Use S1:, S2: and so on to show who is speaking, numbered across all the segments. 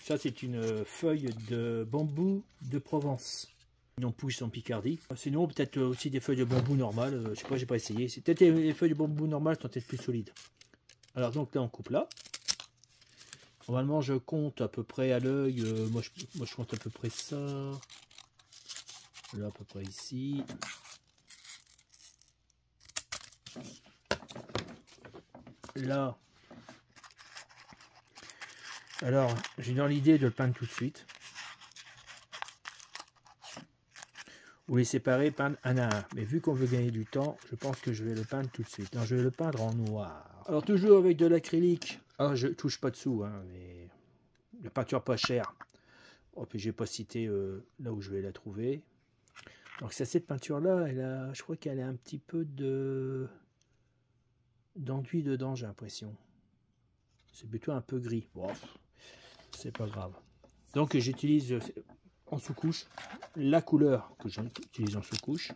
S1: Ça, c'est une feuille de bambou de Provence. On pousse en Picardie. Sinon, peut-être aussi des feuilles de bambou normales. Je sais pas, j'ai pas essayé. C'est peut-être les feuilles de bambou normales sont peut-être plus solides. Alors donc là, on coupe là. Normalement, je compte à peu près à l'œil. Moi, je compte à peu près ça. Là, à peu près ici. Là. Alors, j'ai dans l'idée de le peindre tout de suite. Ou les séparer, peindre un à un. Mais vu qu'on veut gagner du temps, je pense que je vais le peindre tout de suite. Non, je vais le peindre en noir. Alors toujours avec de l'acrylique. Ah, je touche pas dessous, hein, mais la peinture pas chère. Oh, puis j'ai pas cité là où je vais la trouver. Donc c'est cette peinture là, je crois qu'elle a un petit peu d'enduit dedans, j'ai l'impression. C'est plutôt un peu gris. Bon, c'est pas grave. Donc j'utilise en sous-couche la couleur que j'utilise en sous-couche.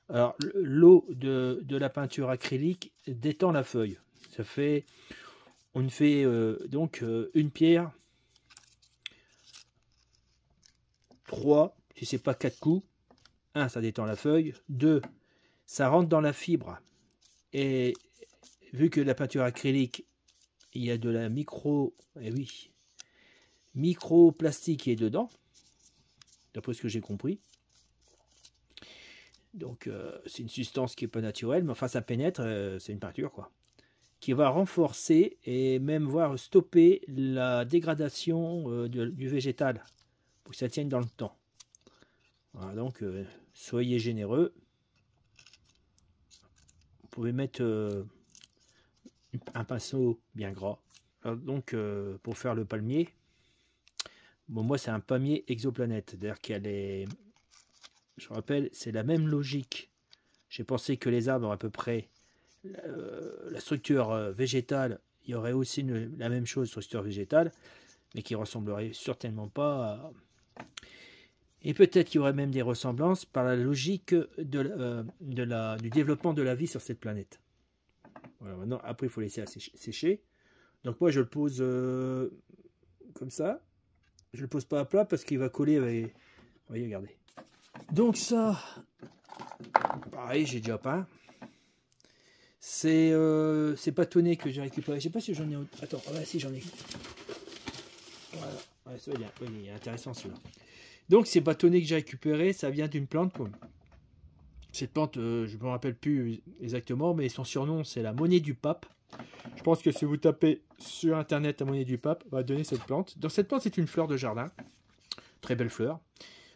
S1: Alors l'eau de la peinture acrylique détend la feuille. Ça fait, on fait donc une pierre, 3, si c'est pas 4 coups. 1, ça détend la feuille. 2, ça rentre dans la fibre. Et vu que la peinture acrylique, il y a de la microplastique qui est dedans, d'après ce que j'ai compris. Donc c'est une substance qui n'est pas naturelle, mais enfin ça pénètre, c'est une peinture quoi, qui va renforcer et même voir stopper la dégradation du végétal, pour que ça tienne dans le temps. Voilà, donc soyez généreux. Vous pouvez mettre un pinceau bien gras. Alors, donc pour faire le palmier, bon, moi c'est un palmier exoplanète, c'est-à-dire qu'elle est, je rappelle, c'est la même logique. J'ai pensé que les arbres ont à peu près la structure végétale, il y aurait aussi la même chose, structure végétale, mais qui ressemblerait certainement pas à... Et peut-être qu'il y aurait même des ressemblances par la logique du développement de la vie sur cette planète. Voilà, maintenant, après, il faut laisser sécher. Donc moi, je le pose comme ça. Je le pose pas à plat parce qu'il va coller avec... Vous voyez, regardez. Donc ça, pareil, j'ai déjà peint. C'est bâtonnet que j'ai récupéré. Je sais pas si j'en ai... Attends, ah, si j'en ai. Voilà, ouais, ça va, il est intéressant celui-là. Donc ces bâtonnets que j'ai récupérés, ça vient d'une plante. Cette plante, je ne me rappelle plus exactement, mais son surnom c'est la monnaie du pape. Je pense que si vous tapez sur internet la monnaie du pape, on va donner cette plante. Donc cette plante c'est une fleur de jardin, très belle fleur.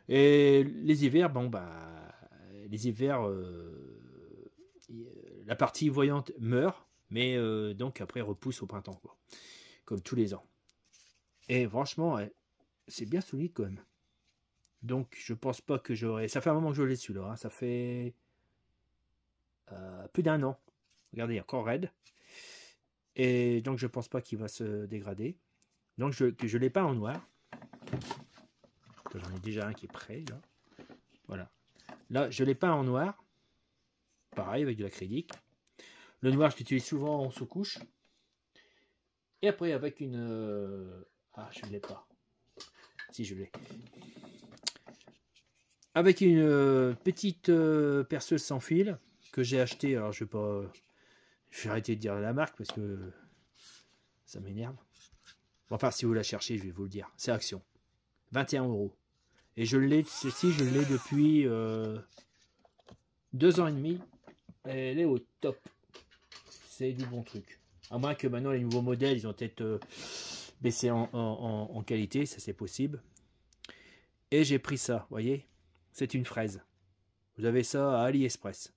S1: Et les hivers, bon bah, les hivers, la partie voyante meurt, mais donc après repousse au printemps, quoi, comme tous les ans. Et franchement, c'est bien solide quand même. Donc je pense pas que j'aurai... Ça fait un moment que je l'ai celui-là, hein. Ça fait plus d'1 an. Regardez, encore raide. Et donc je pense pas qu'il va se dégrader. Donc je l'ai pas en noir. J'en ai déjà un qui est prêt là. Voilà. Là je l'ai pas en noir. Pareil avec de l'acrylique. Le noir je l'utilise souvent en sous-couche. Et après avec une... Ah je ne l'ai pas. Si je l'ai. Avec une petite perceuse sans fil que j'ai acheté. Alors je vais arrêter de dire la marque parce que ça m'énerve. Enfin si vous la cherchez je vais vous le dire. C'est Action. 21 €. Et je l'ai, celle-ci je l'ai depuis 2 ans et demi. Elle est au top. C'est du bon truc. À moins que maintenant les nouveaux modèles ils ont peut-être baissé en qualité. Ça c'est possible. Et j'ai pris ça, vous voyez. C'est une fraise. Vous avez ça à AliExpress.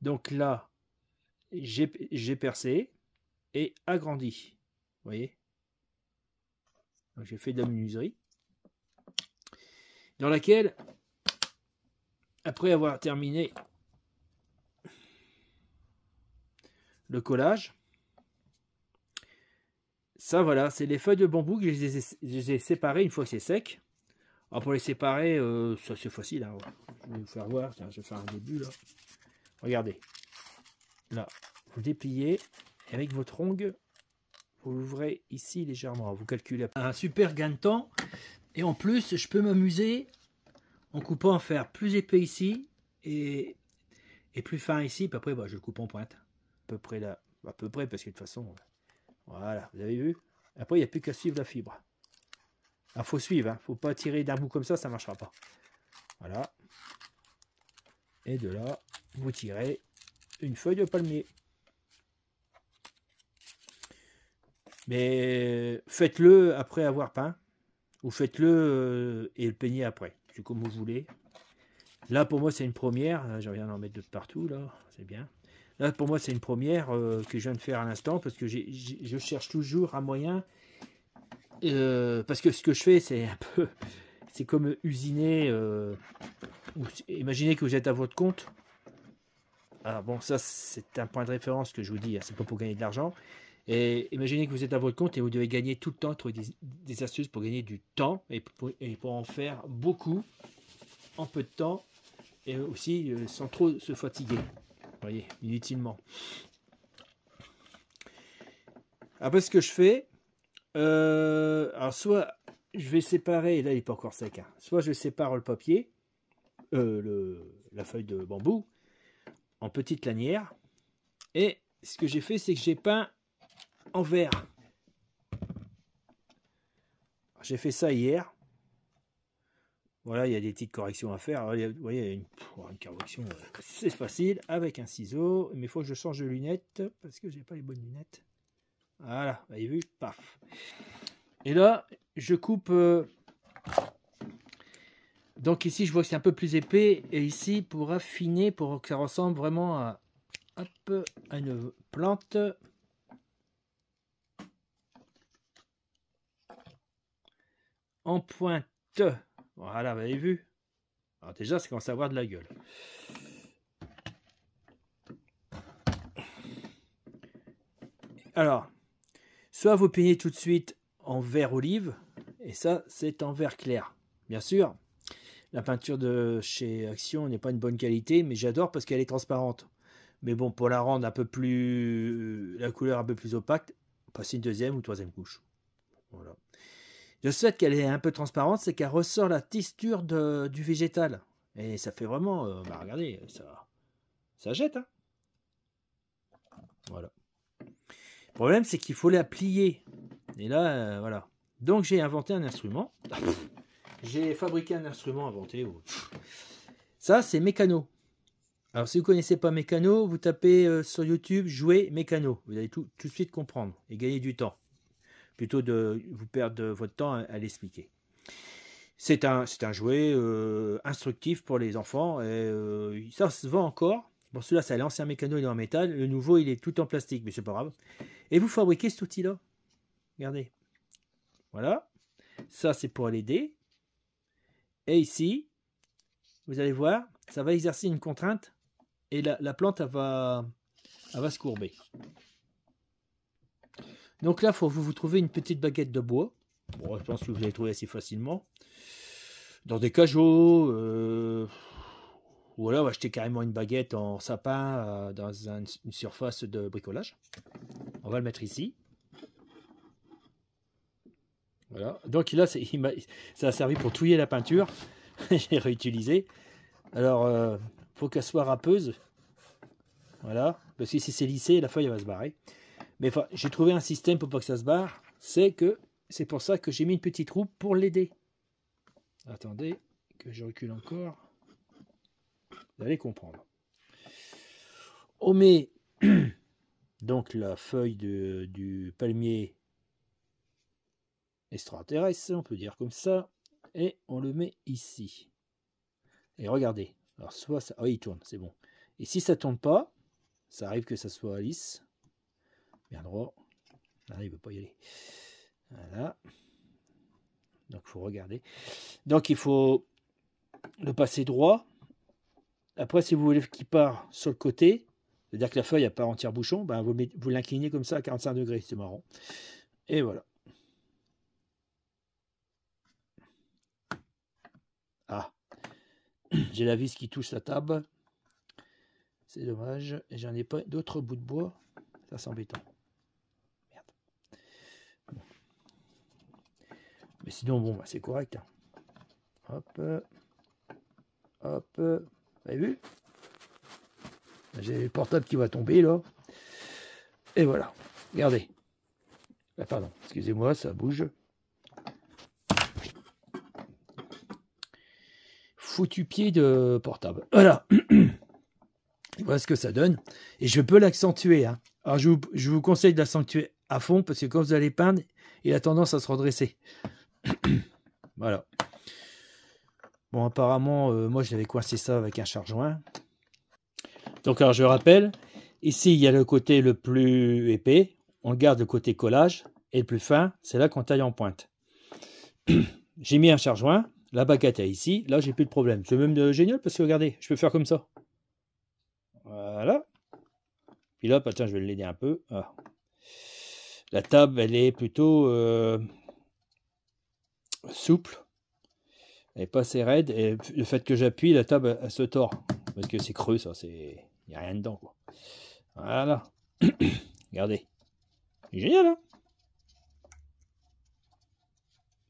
S1: Donc là, j'ai percé et agrandi. Vous voyez. J'ai fait de la menuiserie. Dans laquelle, après avoir terminé le collage, ça voilà, c'est les feuilles de bambou que je les ai séparées une fois que c'est sec. Alors pour les séparer, ça c'est facile. Hein. Je vais vous faire voir. Tiens, je vais faire un début là. Regardez. Là, vous dépliez avec votre ongle, vous l'ouvrez ici légèrement. Vous calculez un super gain de temps. Et en plus, je peux m'amuser en coupant en fer plus épais ici et plus fin ici. Puis après, bah, je le coupe en pointe. À peu près là. À peu près, parce que de toute façon, voilà, vous avez vu. Après, il n'y a plus qu'à suivre la fibre. Il faut suivre, hein. Faut pas tirer d'un bout comme ça ne marchera pas. Voilà. Et de là, vous tirez une feuille de palmier. Mais faites-le après avoir peint. Ou faites-le et le peignez après. C'est comme vous voulez. Là, pour moi, c'est une première. Je viens d'en mettre de partout, là. C'est bien. Là, pour moi, c'est une première que je viens de faire à l'instant. Parce que je cherche toujours un moyen. Parce que ce que je fais, c'est un peu... C'est comme usiner. Imaginez que vous êtes à votre compte. Alors bon, ça, c'est un point de référence que je vous dis. Hein, c'est pas pour gagner de l'argent. Et imaginez que vous êtes à votre compte et vous devez gagner tout le temps, trouver des astuces pour gagner du temps et pour en faire beaucoup en peu de temps et aussi sans trop se fatiguer. Vous voyez, inutilement. Après, ce que je fais, alors soit je vais séparer, là il n'est pas encore sec, hein, soit je sépare le papier, la feuille de bambou, en petites lanières. Et ce que j'ai fait, c'est que j'ai peint en vert. J'ai fait ça hier. Voilà, il y a des petites corrections à faire. Alors, vous voyez, il y a une correction, c'est facile, avec un ciseau. Mais il faut que je change de lunettes, parce que j'ai pas les bonnes lunettes. Voilà, vous avez vu, paf. Et là, je coupe. Donc ici, je vois que c'est un peu plus épais. Et ici, pour affiner, pour que ça ressemble vraiment à, hop, à une plante. En pointe. Voilà, vous avez vu. Alors déjà, c'est quand ça avoir de la gueule. Alors, soit vous peignez tout de suite en vert olive, et ça, c'est en vert clair. Bien sûr, la peinture de chez Action n'est pas une bonne qualité, mais j'adore parce qu'elle est transparente. Mais bon, pour la rendre un peu plus... la couleur un peu plus opaque, passez une deuxième ou troisième couche. Voilà. Le fait qu'elle est un peu transparente, c'est qu'elle ressort la texture du végétal. Et ça fait vraiment... bah regardez, ça jette. Hein. Voilà. Le problème, c'est qu'il faut la plier. Et là, voilà. Donc, j'ai inventé un instrument. J'ai fabriqué un instrument inventé. Ça, c'est Mécano. Alors, si vous ne connaissez pas Mécano, vous tapez sur YouTube « Jouer Mécano ». Vous allez tout de suite comprendre et gagner du temps. Plutôt de vous perdre votre temps à l'expliquer. C'est un jouet instructif pour les enfants. Et, ça se vend encore. Bon, celui-là, c'est l'ancien Mécano, il est en métal. Le nouveau, il est tout en plastique, mais c'est pas grave. Et vous fabriquez cet outil-là. Regardez. Voilà. Ça, c'est pour l'aider. Et ici, vous allez voir, ça va exercer une contrainte. Et la plante, elle va se courber. Donc là, il faut vous trouver une petite baguette de bois. Bon, je pense que vous allez trouver assez facilement. Dans des cajots. Ou alors, on va acheter carrément une baguette en sapin dans une surface de bricolage. On va le mettre ici. Voilà. Donc là, ça a servi pour touiller la peinture. J'ai réutilisé. Alors, faut qu'elle soit râpeuse. Voilà. Parce que si c'est lissé, la feuille elle va se barrer. Mais enfin, j'ai trouvé un système pour pas que ça se barre. C'est pour ça que j'ai mis une petite roue pour l'aider. Attendez, que je recule encore. Vous allez comprendre. On met donc la feuille du palmier extraterrestre, on peut dire comme ça, et on le met ici. Et regardez, alors soit ça, il tourne, c'est bon. Et si ça tourne pas, ça arrive que ça soit lisse, bien droit. Là, il veut pas y aller. Voilà. Donc il faut regarder. Donc il faut le passer droit. Après, si vous voulez qu'il part sur le côté, c'est-à-dire que la feuille n'a pas entière bouchon, ben vous l'inclinez comme ça à 45 degrés, c'est marrant. Et voilà. Ah, j'ai la vis qui touche la table. C'est dommage. Et j'en ai pas d'autres bouts de bois. Ça, c'est embêtant. Merde. Mais sinon, bon, bah, c'est correct. Hein. Hop. Hop. Vous avez vu? J'ai le portable qui va tomber, là. Et voilà. Regardez. Ah, pardon. Excusez-moi, ça bouge. Foutu pied de portable. Voilà. Voilà ce que ça donne. Et je peux l'accentuer. Hein. Alors, je vous conseille de l'accentuer à fond parce que quand vous allez peindre, il a tendance à se redresser. Voilà. Bon, apparemment, moi, j'avais coincé ça avec un charge-joint. Donc, alors, je rappelle, ici, il y a le côté le plus épais. On garde le côté collage. Et le plus fin, c'est là qu'on taille en pointe. J'ai mis un charge-joint. La baguette est ici. Là, j'ai plus de problème. C'est même génial parce que, regardez, je peux faire comme ça. Voilà. Puis là, bah, tiens, je vais l'aider un peu. Ah. La table, elle est plutôt souple. Elle n'est pas assez raide. Et le fait que j'appuie, la table, elle se tord. Parce que c'est creux, ça. Il n'y a rien dedans, quoi. Voilà. Regardez. C'est génial, hein?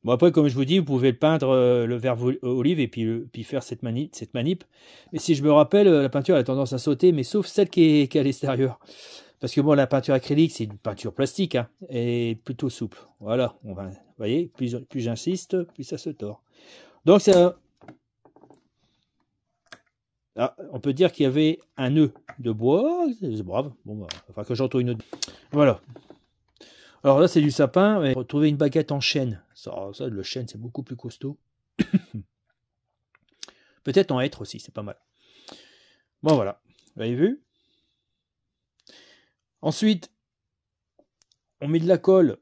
S1: Bon, après, comme je vous dis, vous pouvez peindre le verre olive et puis faire cette manip. Mais si je me rappelle, la peinture a tendance à sauter, mais sauf celle qui est à l'extérieur. Parce que bon, la peinture acrylique, c'est une peinture plastique, hein, et plutôt souple. Voilà, vous voyez, plus j'insiste, plus ça se tord. Donc, ça, on peut dire qu'il y avait un nœud de bois. C'est brave. Bon, bah, enfin que j'entends une autre. Voilà. Alors là, c'est du sapin. Mais retrouver une baguette en chêne. Ça, le chêne, c'est beaucoup plus costaud. Peut-être en hêtre aussi, c'est pas mal. Bon, voilà. Vous avez vu? Ensuite, on met de la colle.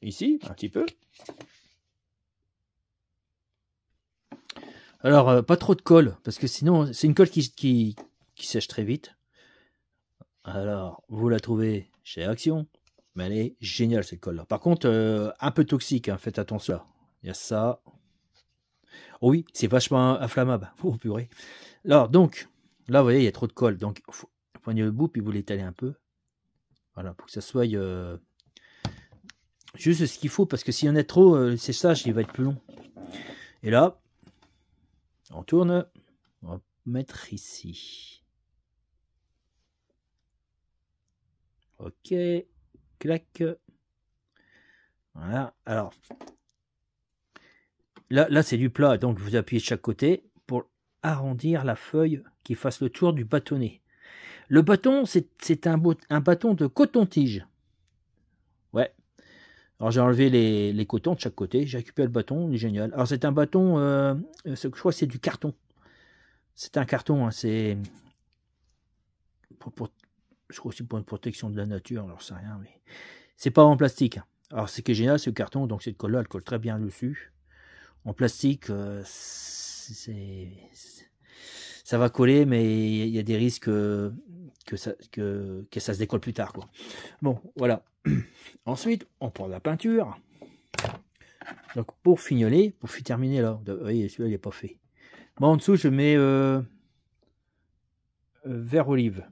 S1: Ici, un petit peu. Alors, pas trop de colle, parce que sinon, c'est une colle qui sèche très vite. Alors, vous la trouvez chez Action, mais elle est géniale cette colle-là. Par contre, un peu toxique, hein, faites attention. Il y a ça. Oh oui, c'est vachement inflammable. Oh purée. Alors, donc, là, vous voyez, il y a trop de colle. Donc, vous prenez le bout, puis vous l'étalez un peu. Voilà, pour que ça soit juste ce qu'il faut, parce que s'il y en a trop, le séchage, il va être plus long. Et là, on tourne. On va mettre ici. Ok, clac. Voilà, alors là c'est du plat, donc vous appuyez de chaque côté pour arrondir la feuille qui fasse le tour du bâtonnet. Le bâton, c'est un bâton de coton-tige. Ouais. Alors j'ai enlevé les cotons de chaque côté, j'ai récupéré le bâton, il est génial. Alors c'est un bâton, je crois que c'est du carton. C'est un carton, hein, c'est je crois aussi pour une protection de la nature, alors c'est rien, mais c'est pas en plastique. Alors ce qui est génial, c'est le carton, donc cette colle-là, elle colle très bien dessus. En plastique, ça va coller, mais il y a des risques que ça se décolle plus tard, quoi. Bon, voilà. Ensuite, on prend la peinture. Donc pour fignoler, pour terminer là, vous voyez, celui-là il n'est pas fait. Bon, en dessous, je mets vert olive.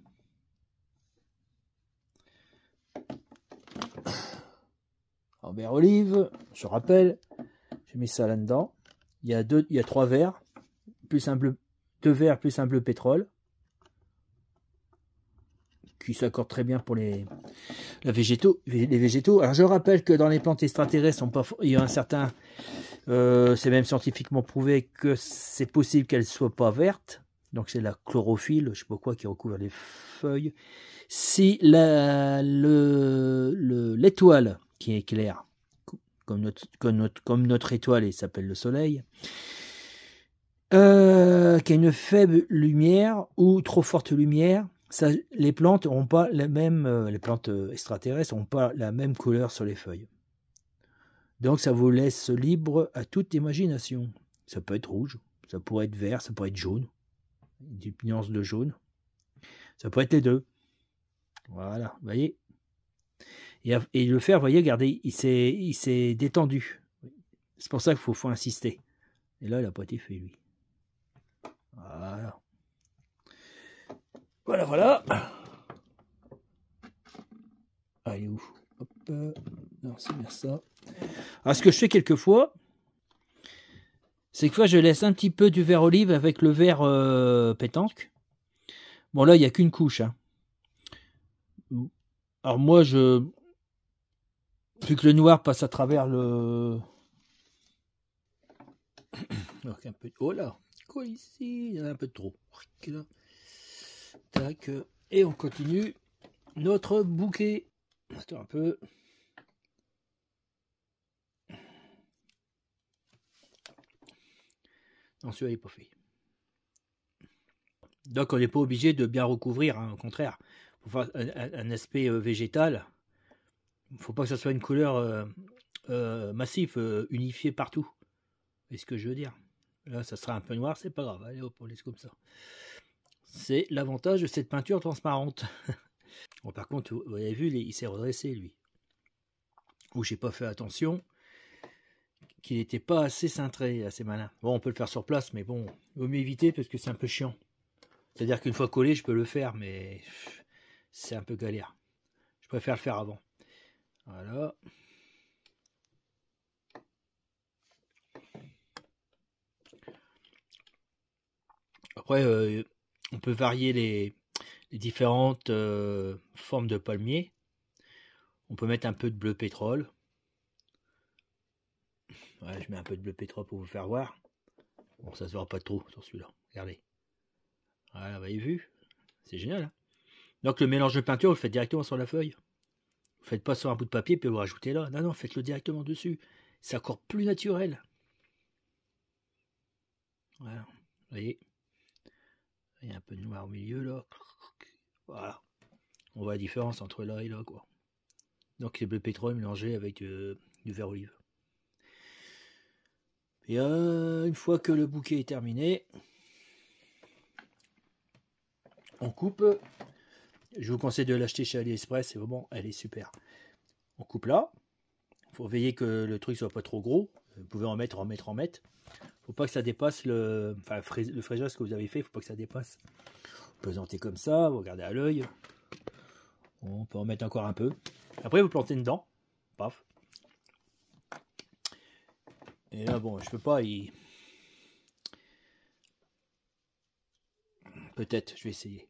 S1: En vert olive, je rappelle, j'ai mis ça là-dedans. Il y a 3 verres, plus un bleu, 2 verres plus un bleu pétrole, qui s'accorde très bien pour les végétaux. Alors je rappelle que dans les plantes extraterrestres, il y a un certain, c'est même scientifiquement prouvé que c'est possible qu'elles ne soient pas vertes. Donc c'est la chlorophylle, je ne sais pas quoi, qui recouvre les feuilles. Si l'étoile qui éclaire, comme notre étoile, et s'appelle le soleil, qui a une faible lumière ou trop forte lumière, les plantes n'auront pas la même, les plantes extraterrestres n'ont pas la même couleur sur les feuilles. Donc ça vous laisse libre à toute imagination. Ça peut être rouge, ça pourrait être vert, ça pourrait être jaune, des nuances de jaune. Ça peut être les deux. Voilà, vous voyez. Et le fer, vous voyez, regardez, il s'est détendu. C'est pour ça qu'il faut insister. Et là, il n'a pas été fait, lui. Voilà. Voilà. Allez, où? Hop. Alors, c'est bien ça. Alors, ce que je fais quelquefois, c'est que je laisse un petit peu du verre olive avec le verre pétanque. Bon, là, il n'y a qu'une couche. Hein. Alors, moi, vu que le noir passe à travers le... Donc, un peu... Oh là, quoi ici? Il y en a un peu trop. Tac. Et on continue notre bouquet. Attends un peu. Non, celui-là n'est pas fait. Donc, on n'est pas obligé de bien recouvrir, hein, au contraire. Il faut faire un aspect végétal. Il ne faut pas que ça soit une couleur massive, unifiée partout. C'est ce que je veux dire. Là, ça sera un peu noir, c'est pas grave. Allez hop, on laisse comme ça. C'est l'avantage de cette peinture transparente. Bon, par contre, vous avez vu, il s'est redressé, lui. Ou j'ai pas fait attention qu'il n'était pas assez cintré, assez malin. Bon, on peut le faire sur place, mais bon, il vaut mieux éviter parce que c'est un peu chiant. C'est-à-dire qu'une fois collé, je peux le faire, mais c'est un peu galère. Je préfère le faire avant. Voilà. Après, on peut varier les différentes formes de palmiers. On peut mettre un peu de bleu pétrole. Ouais, je mets un peu de bleu pétrole pour vous faire voir. Bon, ça se verra pas trop sur celui-là. Regardez. Voilà, vous avez vu? C'est génial. Hein, donc le mélange de peinture, vous le faites directement sur la feuille. Vous ne faites pas sur un bout de papier puis vous rajoutez là. Non, non, faites-le directement dessus. C'est encore plus naturel. Voilà. Vous voyez? Il y a un peu de noir au milieu là. Voilà. On voit la différence entre là et là, quoi. Donc c'est bleu pétrole mélangé avec du vert olive. Et une fois que le bouquet est terminé, on coupe. Je vous conseille de l'acheter chez AliExpress, c'est vraiment, elle est super. On coupe là. Il faut veiller que le truc soit pas trop gros. Vous pouvez en mettre. Faut pas que ça dépasse le fraisage que vous avez fait. Faut pas que ça dépasse. Vous présentez comme ça, vous regardez à l'œil. On peut en mettre encore un peu. Après, vous plantez dedans. Paf. Et là, bon, je peux pas. Peut-être, je vais essayer.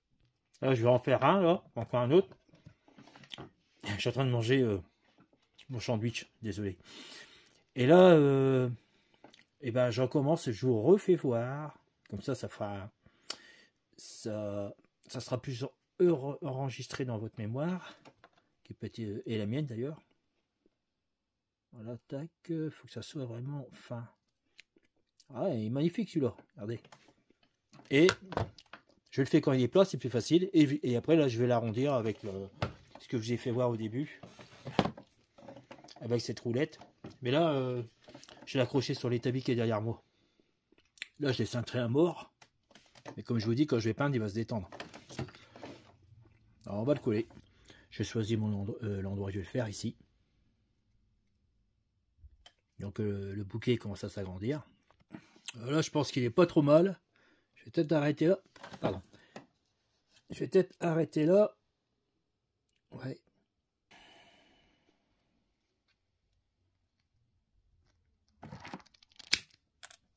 S1: Là, je vais en faire un, là, encore un autre. Je suis en train de manger mon sandwich, désolé. Et là, et ben, je recommence, je vous refais voir. Comme ça, ça fera. Ça sera plus enregistré dans votre mémoire. Qui peut être, et la mienne d'ailleurs. Voilà, tac. Il faut que ça soit vraiment fin. Ah, il est magnifique celui-là. Regardez. Et je le fais quand il est plat, c'est plus facile. Et après, là, je vais l'arrondir avec ce que je vous ai fait voir au début. Avec cette roulette. Mais là, je l'ai accroché sur l'établi qui est derrière moi. Là, je l'ai cintré à mort. Mais comme je vous dis, quand je vais peindre, il va se détendre. Alors, on va le coller. Je vais choisir l'endroit où je vais le faire, ici. Donc, le bouquet commence à s'agrandir. Là, je pense qu'il est pas trop mal. Je vais peut-être arrêter là. Pardon. Je vais peut-être arrêter là. Ouais.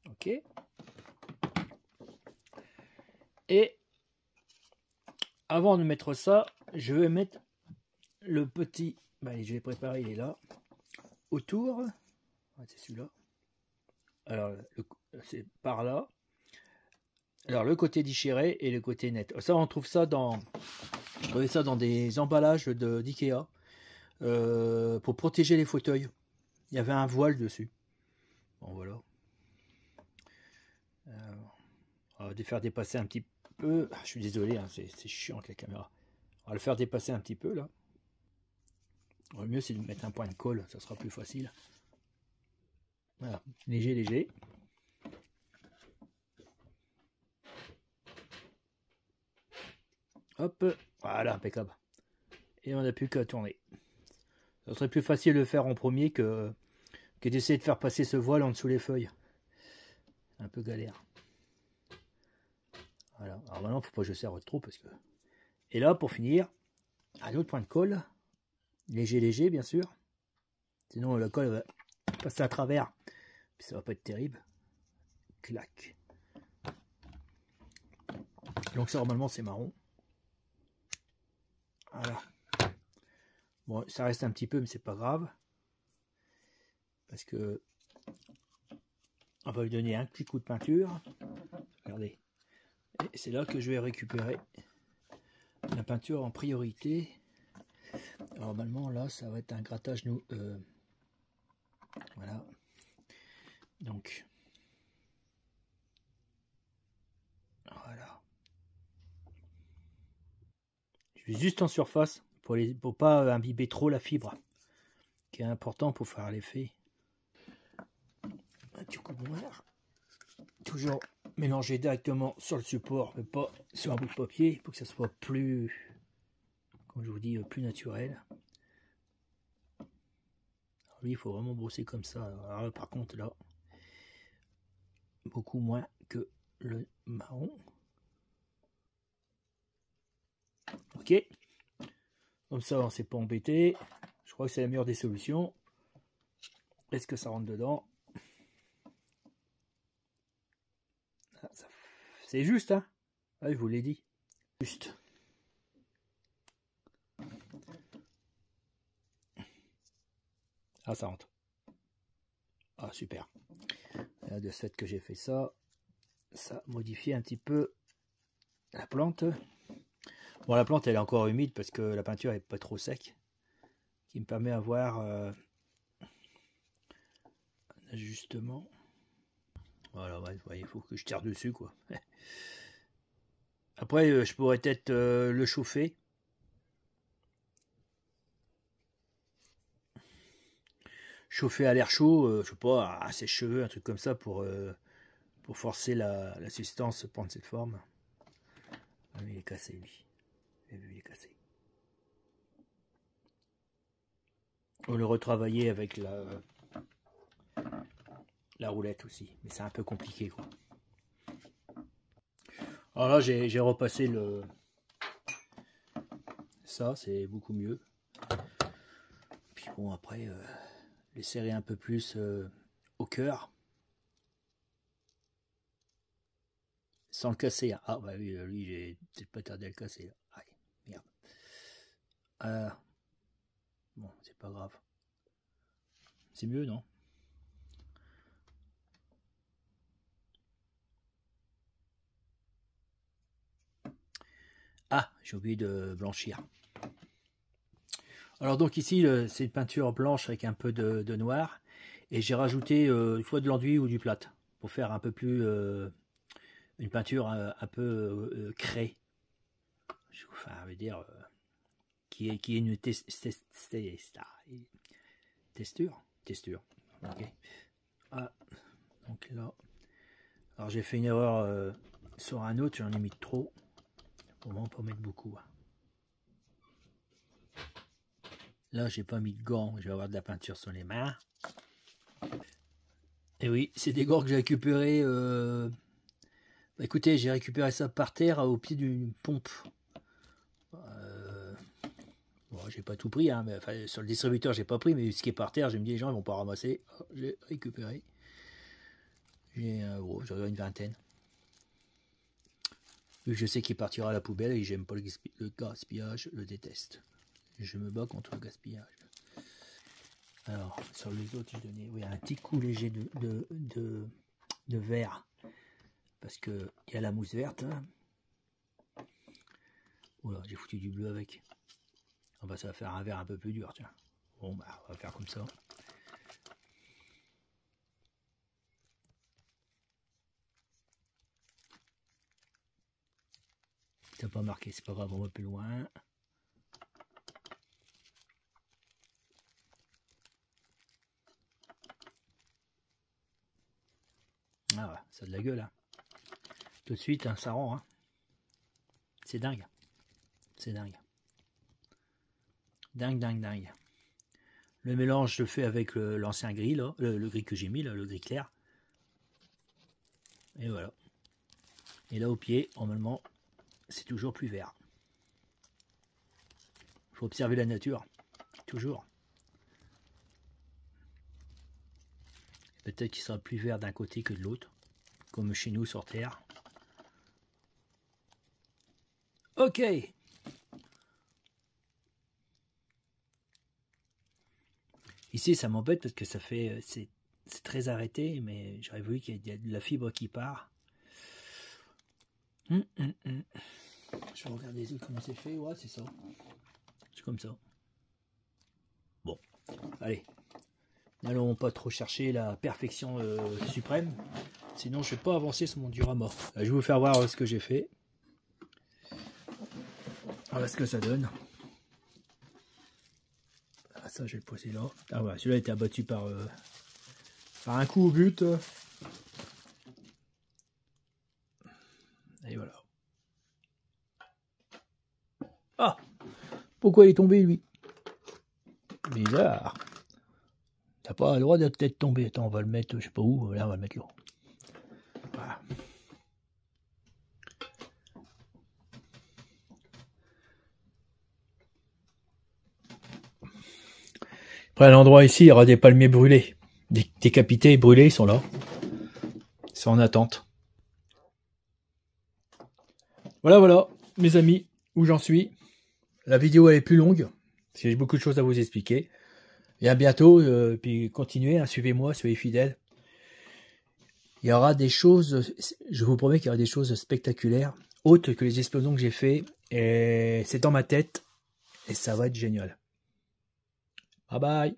S1: Ok. Et avant de mettre ça, je vais mettre le petit. Allez, je vais préparer, il est là. Autour. Ouais, c'est celui-là. Alors, c'est par là. Alors, le côté déchiré et le côté net. Ça, on trouve ça dans. Je trouvais ça dans des emballages d'IKEA pour protéger les fauteuils. Il y avait un voile dessus. Bon, voilà. On va le faire dépasser un petit peu. Je suis désolé, hein, c'est chiant avec la caméra. On va le faire dépasser un petit peu là. Le mieux, c'est de mettre un point de colle, ça sera plus facile. Voilà, léger, léger. Hop, voilà, impeccable. Et on n'a plus qu'à tourner. Ça serait plus facile de le faire en premier que d'essayer de faire passer ce voile en dessous les feuilles. Un peu galère. Voilà. Alors maintenant, il ne faut pas que je serre trop parce que. Et là, pour finir, un autre point de colle. Léger, léger, bien sûr. Sinon la colle va passer à travers. Puis ça va pas être terrible. Clac. Donc ça normalement c'est marron. Voilà. Bon, ça reste un petit peu, mais c'est pas grave. Parce que on va lui donner un petit coup de peinture. Regardez. Et c'est là que je vais récupérer la peinture en priorité. Alors, normalement, là, ça va être un grattage. Voilà. Donc, voilà. Je suis juste en surface pour pas imbiber trop la fibre, qui est important pour faire l'effet. Un petit coup de noir. Toujours mélanger directement sur le support, mais pas sur un bout de papier, pour que ça soit plus, comme je vous dis, plus naturel. Alors lui, il faut vraiment brosser comme ça. Alors là, par contre, là, beaucoup moins que le marron. Ok. Comme ça, on ne s'est pas embêté. Je crois que c'est la meilleure des solutions. Est-ce que ça rentre dedans? Ah, c'est juste, hein? Ah, je vous l'ai dit. Juste. Ah, ça rentre. Ah, super. Là, de ce fait que j'ai fait ça, ça modifie un petit peu la plante. Bon, la plante, elle est encore humide parce que la peinture est pas trop sec. Qui me permet d'avoir un ajustement. Voilà, ouais, il faut que je tire dessus, quoi. Après, je pourrais peut-être le chauffer. Chauffer à l'air chaud, je sais pas, à sèche-cheveux, un truc comme ça pour forcer la substance à prendre cette forme. Ah, mais il est cassé, lui. J'ai vu, il est cassé. On le retravailler avec la roulette aussi, mais c'est un peu compliqué, quoi. Alors là, j'ai repassé ça, c'est beaucoup mieux. Puis bon, après, les serrer un peu plus au cœur. Sans le casser. Hein. Ah bah oui, lui, j'ai peut-être pas tardé à le casser. Là. Aïe, merde. Bon, c'est pas grave. C'est mieux, non? Ah, j'ai oublié de blanchir. Alors donc ici, c'est une peinture blanche avec un peu de noir. Et j'ai rajouté une fois de l'enduit ou du plate pour faire un peu plus une peinture un peu craie. Enfin, on veut dire qui est une texture. Ok. Ah, donc là, alors j'ai fait une erreur sur un autre, j'en ai mis trop. Pour moi, on peut en mettre beaucoup. Hein. Là, j'ai pas mis de gants, je vais avoir de la peinture sur les mains. Et oui, c'est des gants que j'ai récupérés. Bah, écoutez, j'ai récupéré ça par terre au pied d'une pompe. Bon, j'ai pas tout pris, hein, mais enfin, sur le distributeur, j'ai pas pris, mais ce qui est par terre, je me dis les gens ils vont pas ramasser. Oh, j'ai récupéré. J'ai une vingtaine. Vu que je sais qu'il partira à la poubelle et j'aime pas le gaspillage, je le déteste. Je me bats contre le gaspillage. Alors, sur les autres, j'ai donné un petit coup léger de vert. Parce qu'il y a la mousse verte. Hein. Voilà, j'ai foutu du bleu avec. Ah bah, ça va faire un vert un peu plus dur, tiens. Bon, bah, on va faire comme ça. T'as pas marqué, c'est pas grave, on va plus loin. Ah ouais, ça a de la gueule. Hein. Tout de suite, hein, ça rend. Hein. C'est dingue. C'est dingue. Dingue. Le mélange, je le fais avec l'ancien gris, là, le gris que j'ai mis, là, le gris clair. Et voilà. Et là, au pied, normalement, c'est toujours plus vert. Il faut observer la nature. Toujours. Peut-être qu'il sera plus vert d'un côté que de l'autre, comme chez nous sur Terre. Ok. Ici, ça m'embête parce que ça fait, c'est très arrêté, mais j'aurais voulu qu'il y ait de la fibre qui part. Je vais regarder les autres comment c'est fait. Ouais, c'est ça. C'est comme ça. Bon, allez. N'allons pas trop chercher la perfection suprême. Sinon, je ne vais pas avancer sur mon diorama. Je vais vous faire voir ce que j'ai fait. Voilà ce que ça donne. Ah, ça, je vais le poser là. Ah voilà, celui-là a été abattu par un coup au but. Et voilà. Ah! Pourquoi il est tombé, lui? Bizarre. T'as pas le droit d'être peut-être tombé. Attends, on va le mettre, je sais pas où. Là, on va le mettre là. Voilà. Après, à l'endroit ici, il y aura des palmiers brûlés. Décapités et brûlés, ils sont là. Ils sont en attente. Voilà, voilà, mes amis, où j'en suis. La vidéo, elle est plus longue, parce que j'ai beaucoup de choses à vous expliquer. Et à bientôt, puis continuez, hein, suivez-moi, soyez fidèles. Il y aura des choses, je vous promets qu'il y aura des choses spectaculaires, autres que les explosions que j'ai fait. Et c'est dans ma tête, et ça va être génial. Bye bye.